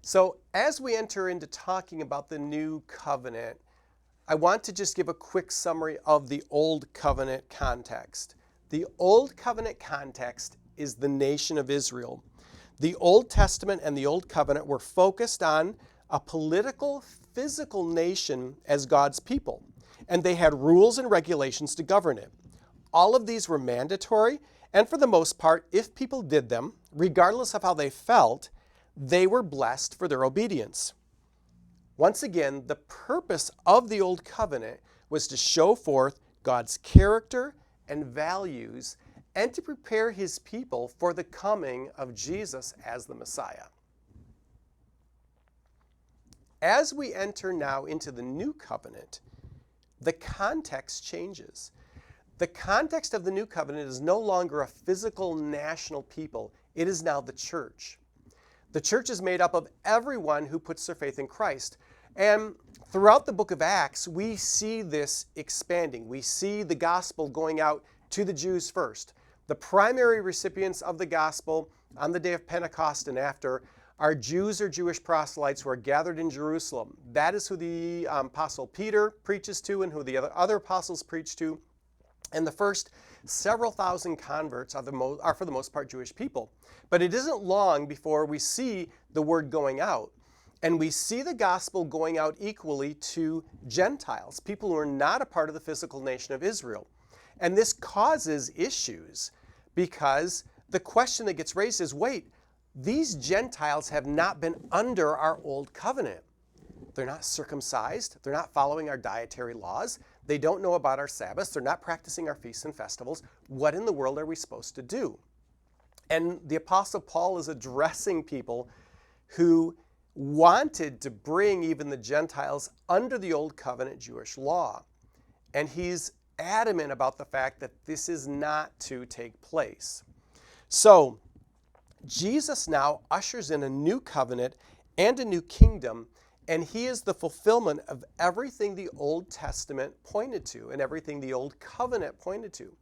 So as we enter into talking about the new covenant, I want to just give a quick summary of the Old Covenant context. The Old Covenant context is the nation of Israel. The Old Testament and the Old Covenant were focused on a political, physical nation as God's people, and they had rules and regulations to govern it. All of these were mandatory, and for the most part, if people did them, regardless of how they felt, they were blessed for their obedience. Once again, the purpose of the Old Covenant was to show forth God's character and values and to prepare his people for the coming of Jesus as the Messiah. As we enter now into the New Covenant, the context changes. The context of the New Covenant is no longer a physical national people. It is now the church. The church is made up of everyone who puts their faith in Christ. And throughout the book of Acts, we see this expanding. We see the gospel going out to the Jews first. The primary recipients of the gospel on the day of Pentecost and after are Jews or Jewish proselytes who are gathered in Jerusalem. That is who the Apostle Peter preaches to and who the other apostles preach to. And the first several thousand converts are for the most part Jewish people. But it isn't long before we see the word going out. And we see the gospel going out equally to Gentiles, people who are not a part of the physical nation of Israel. And this causes issues because the question that gets raised is, wait, these Gentiles have not been under our old covenant. They're not circumcised. They're not following our dietary laws. They don't know about our Sabbaths. They're not practicing our feasts and festivals. What in the world are we supposed to do? And the Apostle Paul is addressing people who wanted to bring even the Gentiles under the old covenant Jewish law. And he's adamant about the fact that this is not to take place. So Jesus now ushers in a new covenant and a new kingdom, and he is the fulfillment of everything the Old Testament pointed to and everything the Old Covenant pointed to.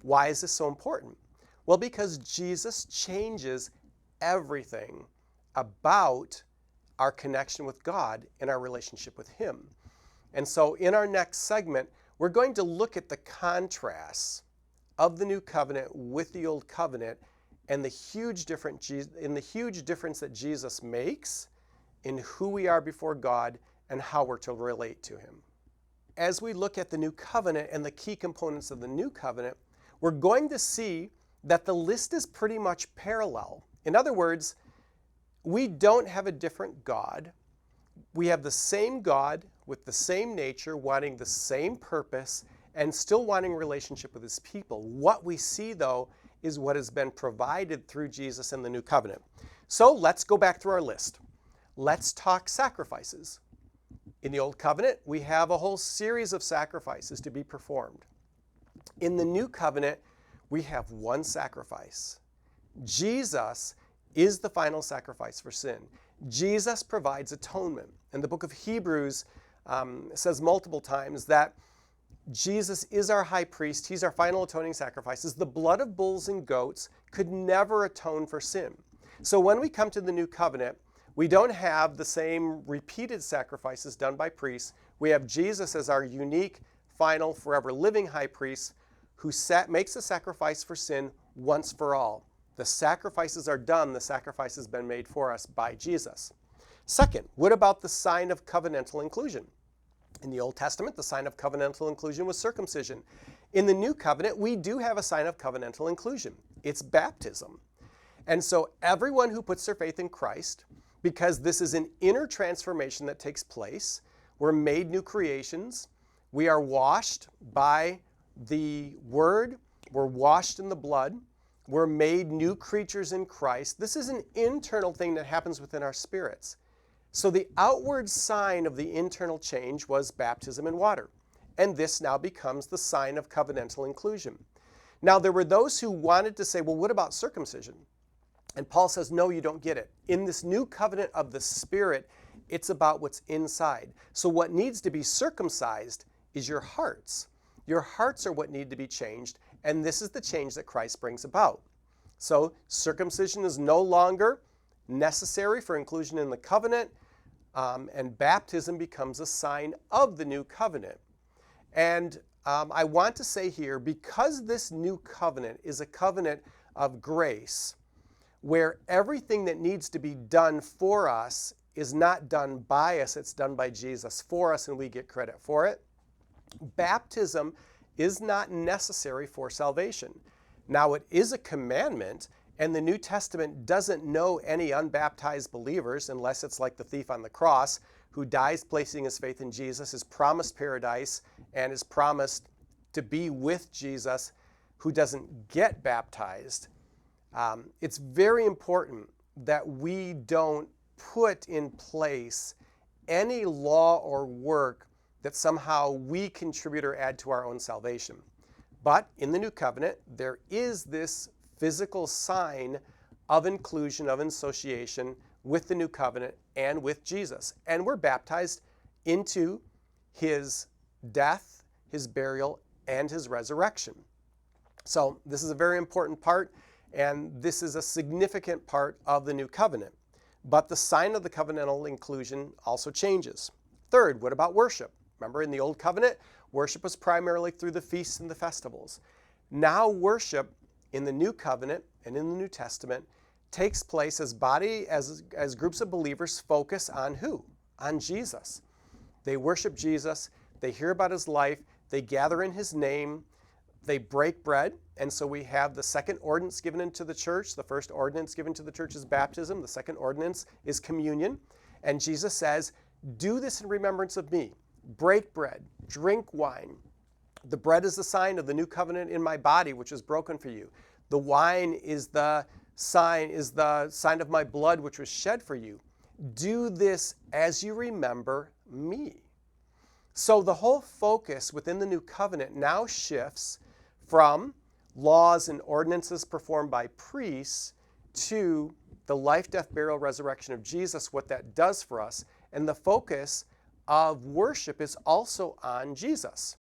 Why is this so important? Well, because Jesus changes everything about our connection with God and our relationship with him. And so in our next segment, we're going to look at the contrasts of the new covenant with the old covenant and the huge difference that Jesus makes in who we are before God and how we're to relate to him. As we look at the new covenant and the key components of the new covenant, we're going to see that the list is pretty much parallel. In other words, we don't have a different God. We have the same God with the same nature, wanting the same purpose, and still wanting a relationship with his people. What we see, though, is what has been provided through Jesus in the new covenant. So let's go back through our list. Let's talk sacrifices. In the old covenant, we have a whole series of sacrifices to be performed. In the new covenant, we have one sacrifice. Jesus is the final sacrifice for sin. Jesus provides atonement. And the book of Hebrews says multiple times that Jesus is our high priest. He's our final atoning sacrifices. The blood of bulls and goats could never atone for sin. So when we come to the new covenant, we don't have the same repeated sacrifices done by priests. We have Jesus as our unique, final, forever living high priest who makes a sacrifice for sin once for all. The sacrifices are done. The sacrifice has been made for us by Jesus. Second, what about the sign of covenantal inclusion? In the Old Testament, the sign of covenantal inclusion was circumcision. In the New Covenant, we do have a sign of covenantal inclusion. It's baptism. And so everyone who puts their faith in Christ, because this is an inner transformation that takes place, we're made new creations, we are washed by the Word, we're washed in the blood, we're made new creatures in Christ. This is an internal thing that happens within our spirits. So the outward sign of the internal change was baptism in water. And this now becomes the sign of covenantal inclusion. Now there were those who wanted to say, well, what about circumcision? And Paul says, no, you don't get it. In this new covenant of the Spirit, it's about what's inside. So what needs to be circumcised is your hearts. Your hearts are what need to be changed, and this is the change that Christ brings about. So circumcision is no longer necessary for inclusion in the covenant, and baptism becomes a sign of the new covenant. And I want to say here, because this new covenant is a covenant of grace, where everything that needs to be done for us is not done by us, it's done by Jesus for us, and we get credit for it. Baptism is not necessary for salvation. Now, it is a commandment, and the New Testament doesn't know any unbaptized believers, unless it's like the thief on the cross, who dies placing his faith in Jesus, is promised paradise, and is promised to be with Jesus, who doesn't get baptized. It's very important that we don't put in place any law or work that somehow we contribute or add to our own salvation. But in the new covenant, there is this physical sign of inclusion, of association with the new covenant and with Jesus. And we're baptized into his death, his burial, and his resurrection. So this is a very important part, and this is a significant part of the new covenant. But the sign of the covenantal inclusion also changes. Third, what about worship? Remember, in the old covenant, worship was primarily through the feasts and the festivals. Now worship in the new covenant and in the New Testament takes place as groups of believers focus on who? On Jesus. They worship Jesus, they hear about his life, they gather in his name, they break bread, and so we have the second ordinance given into the church. The first ordinance given to the church is baptism. The second ordinance is communion. And Jesus says, do this in remembrance of me. Break bread, drink wine. The bread is the sign of the new covenant in my body, which is broken for you. The wine is the sign of my blood, which was shed for you. Do this as you remember me. So the whole focus within the new covenant now shifts from laws and ordinances performed by priests to the life, death, burial, resurrection of Jesus, what that does for us. And the focus of worship is also on Jesus.